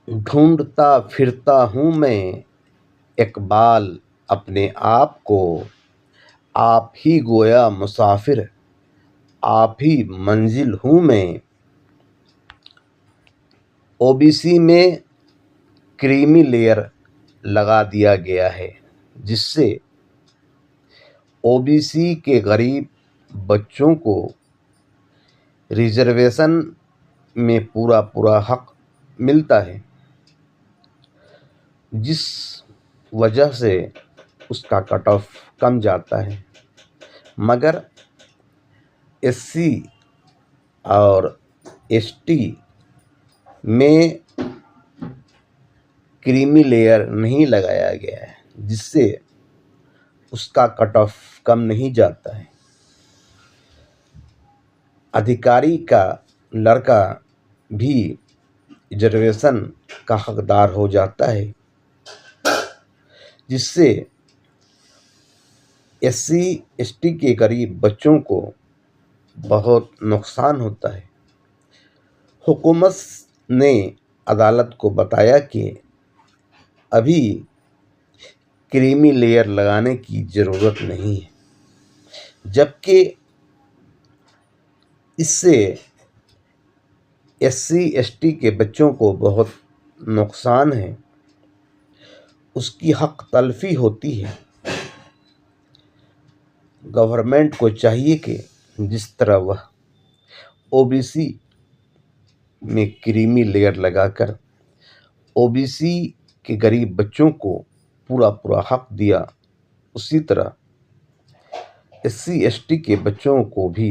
ڈھونڈتا پھرتا ہوں میں اقبال اپنے آپ کو، آپ ہی گویا مسافر، آپ ہی منزل ہوں میں۔ او بی سی میں کریمی لیئر لگا دیا گیا ہے، جس سے او بی سی کے غریب بچوں کو ریزرویشن میں پورا حق ملتا ہے، جس وجہ سے اس کا کٹ آف کم جاتا ہے۔ مگر ایس سی اور ایس ٹی میں کریمی لیئر نہیں لگایا گیا ہے، جس سے اس کا کٹ آف کم نہیں جاتا ہے۔ ادھیکاری کا لڑکا بھی ریزرویشن کا حقدار ہو جاتا ہے، جس سے ایس سی ایس ٹی کے غریب بچوں کو بہت نقصان ہوتا ہے۔ حکومت نے عدالت کو بتایا کہ ابھی کریمی لیئر لگانے کی ضرورت نہیں ہے، جبکہ اس سے ایس سی ایس ٹی کے بچوں کو بہت نقصان ہے، اس کی حق تلفی ہوتی ہے۔ گورنمنٹ کو چاہیے کہ جس طرح وہ او بی سی میں کریمی لیئر لگا کر او بی سی کے غریب بچوں کو پورا حق دیا، اسی طرح ایس سی ایس ٹی کے بچوں کو بھی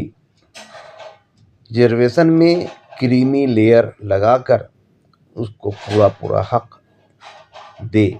ریزرویشن میں کریمی لیئر لگا کر اس کو پورا حق دے۔